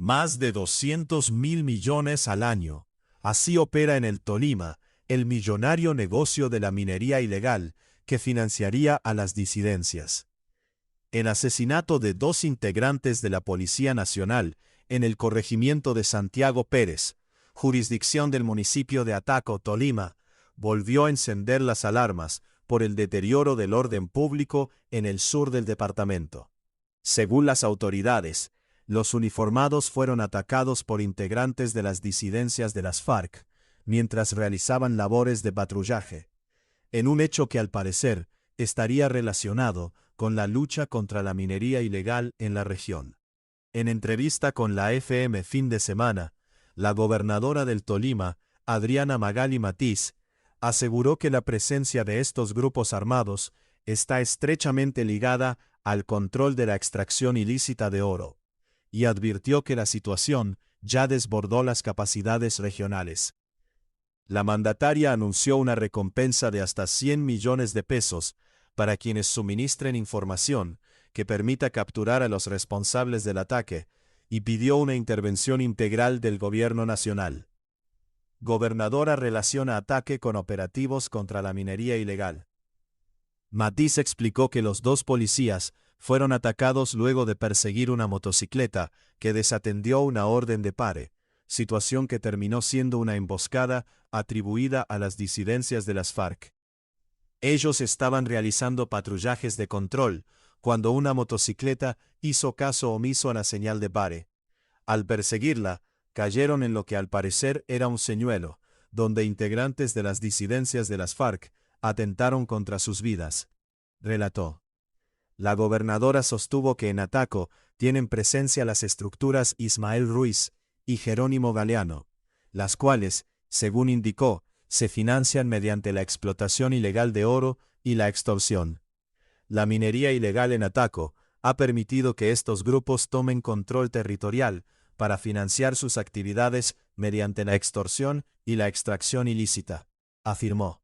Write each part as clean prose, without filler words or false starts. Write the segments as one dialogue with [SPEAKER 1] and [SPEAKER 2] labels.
[SPEAKER 1] más de 200.000 millones al año. Así opera en el Tolima el millonario negocio de la minería ilegal que financiaría a las disidencias. El asesinato de 2 integrantes de la Policía Nacional en el corregimiento de Santiago Pérez, jurisdicción del municipio de Ataco, Tolima, volvió a encender las alarmas por el deterioro del orden público en el sur del departamento. Según las autoridades, los uniformados fueron atacados por integrantes de las disidencias de las FARC, mientras realizaban labores de patrullaje, en un hecho que al parecer estaría relacionado con la lucha contra la minería ilegal en la región. En entrevista con la FM Fin de Semana, la gobernadora del Tolima, Adriana Magali Matiz, aseguró que la presencia de estos grupos armados está estrechamente ligada al control de la extracción ilícita de oro, y advirtió que la situación ya desbordó las capacidades regionales. La mandataria anunció una recompensa de hasta 100 millones de pesos para quienes suministren información que permita capturar a los responsables del ataque y pidió una intervención integral del gobierno nacional. Gobernadora relaciona ataque con operativos contra la minería ilegal. Matiz explicó que los 2 policías fueron atacados luego de perseguir una motocicleta que desatendió una orden de pare, situación que terminó siendo una emboscada atribuida a las disidencias de las FARC. Ellos estaban realizando patrullajes de control cuando una motocicleta hizo caso omiso a la señal de pare. Al perseguirla, cayeron en lo que al parecer era un señuelo, donde integrantes de las disidencias de las FARC atentaron contra sus vidas, relató. La gobernadora sostuvo que en Ataco tienen presencia las estructuras Ismael Ruiz y Jerónimo Galeano, las cuales, según indicó, se financian mediante la explotación ilegal de oro y la extorsión. La minería ilegal en Ataco ha permitido que estos grupos tomen control territorial para financiar sus actividades mediante la extorsión y la extracción ilícita, afirmó.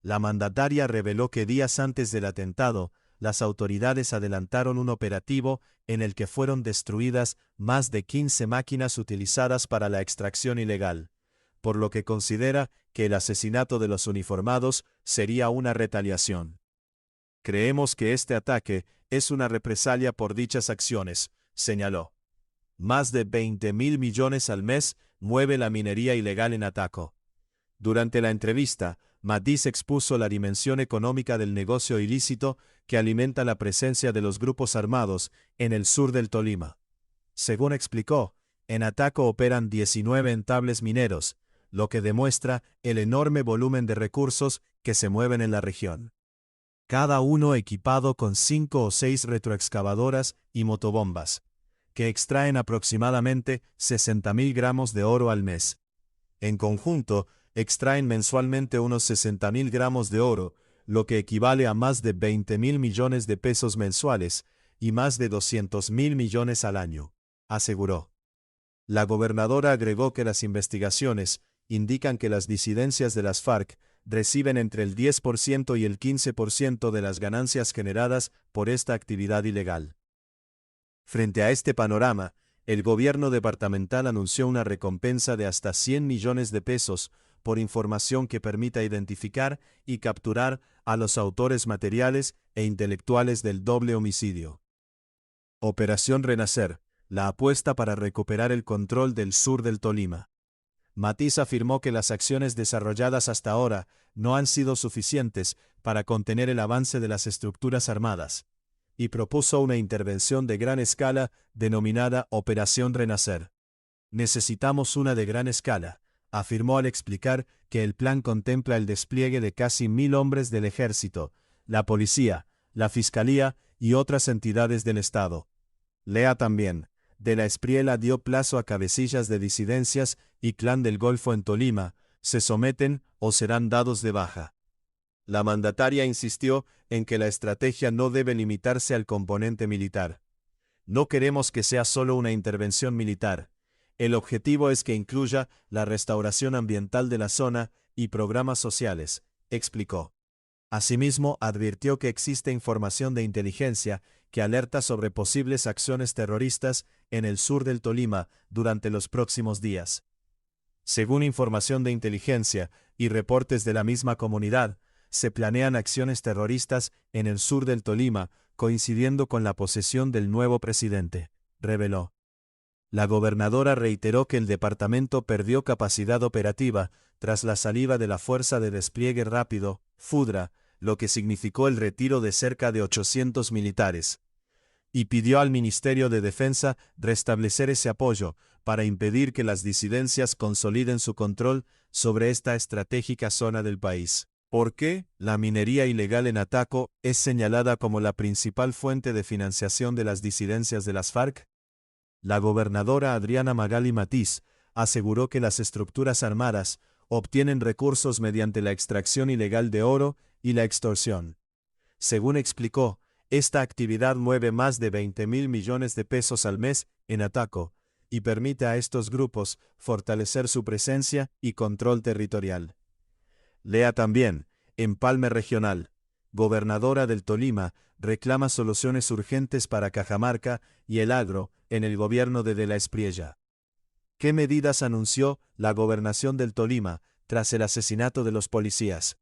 [SPEAKER 1] La mandataria reveló que días antes del atentado, las autoridades adelantaron un operativo en el que fueron destruidas más de 15 máquinas utilizadas para la extracción ilegal, por lo que considera que el asesinato de los uniformados sería una retaliación. Creemos que este ataque es una represalia por dichas acciones, señaló. Más de 20.000 millones al mes mueve la minería ilegal en Ataco. Durante la entrevista, Matiz expuso la dimensión económica del negocio ilícito que alimenta la presencia de los grupos armados en el sur del Tolima. Según explicó, en Ataco operan 19 entables mineros, lo que demuestra el enorme volumen de recursos que se mueven en la región. Cada uno equipado con 5 o 6 retroexcavadoras y motobombas, que extraen aproximadamente 60.000 gramos de oro al mes. En conjunto, extraen mensualmente unos 60.000 gramos de oro, lo que equivale a más de 20.000 millones de pesos mensuales y más de 200.000 millones al año, aseguró. La gobernadora agregó que las investigaciones indican que las disidencias de las FARC reciben entre el 10% y el 15% de las ganancias generadas por esta actividad ilegal. Frente a este panorama, el gobierno departamental anunció una recompensa de hasta 100 millones de pesos por información que permita identificar y capturar a los autores materiales e intelectuales del doble homicidio. Operación Renacer, la apuesta para recuperar el control del sur del Tolima. Matiz afirmó que las acciones desarrolladas hasta ahora no han sido suficientes para contener el avance de las estructuras armadas, y propuso una intervención de gran escala denominada Operación Renacer. Necesitamos una de gran escala, afirmó al explicar que el plan contempla el despliegue de casi 1.000 hombres del ejército, la policía, la fiscalía y otras entidades del Estado. Lea también, de la Espriela dio plazo a cabecillas de disidencias y Clan del Golfo en Tolima, se someten o serán dados de baja. La mandataria insistió en que la estrategia no debe limitarse al componente militar. No queremos que sea solo una intervención militar. El objetivo es que incluya la restauración ambiental de la zona y programas sociales, explicó. Asimismo, advirtió que existe información de inteligencia que alerta sobre posibles acciones terroristas en el sur del Tolima durante los próximos días. Según información de inteligencia y reportes de la misma comunidad, se planean acciones terroristas en el sur del Tolima, coincidiendo con la posesión del nuevo presidente, reveló. La gobernadora reiteró que el departamento perdió capacidad operativa tras la salida de la Fuerza de Despliegue Rápido, FUDRA, lo que significó el retiro de cerca de 800 militares, y pidió al Ministerio de Defensa restablecer ese apoyo para impedir que las disidencias consoliden su control sobre esta estratégica zona del país. ¿Por qué? La minería ilegal en Ataco es señalada como la principal fuente de financiación de las disidencias de las FARC. La gobernadora Adriana Magali Matiz aseguró que las estructuras armadas obtienen recursos mediante la extracción ilegal de oro y la extorsión. Según explicó, esta actividad mueve más de 20.000 millones de pesos al mes en Ataco y permite a estos grupos fortalecer su presencia y control territorial. Lea también, Empalme Regional. Gobernadora del Tolima reclama soluciones urgentes para Cajamarca y el agro en el gobierno de la Espriella. ¿Qué medidas anunció la gobernación del Tolima tras el asesinato de los policías?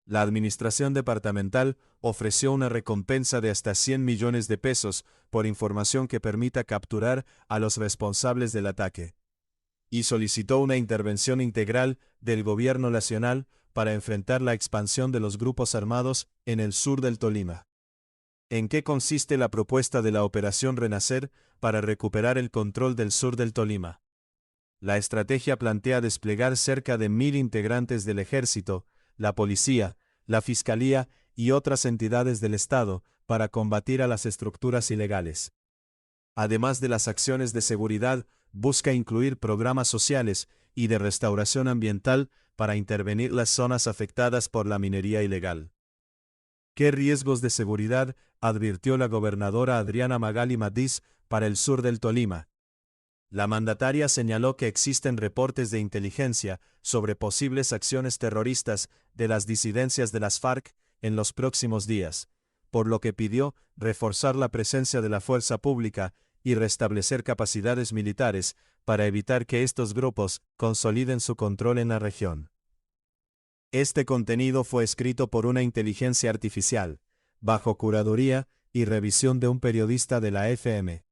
[SPEAKER 1] La administración departamental ofreció una recompensa de hasta 100 millones de pesos por información que permita capturar a los responsables del ataque. Y solicitó una intervención integral del gobierno nacional para enfrentar la expansión de los grupos armados en el sur del Tolima. ¿En qué consiste la propuesta de la Operación Renacer para recuperar el control del sur del Tolima? La estrategia plantea desplegar cerca de 1.000 integrantes del Ejército, la Policía, la Fiscalía y otras entidades del Estado para combatir a las estructuras ilegales. Además de las acciones de seguridad, busca incluir programas sociales y de restauración ambiental para intervenir las zonas afectadas por la minería ilegal. ¿Qué riesgos de seguridad advirtió la gobernadora Adriana Magali Matiz para el sur del Tolima? La mandataria señaló que existen reportes de inteligencia sobre posibles acciones terroristas de las disidencias de las FARC en los próximos días, por lo que pidió reforzar la presencia de la fuerza pública y restablecer capacidades militares para evitar que estos grupos consoliden su control en la región. Este contenido fue escrito por una inteligencia artificial, bajo curaduría y revisión de un periodista de la FM.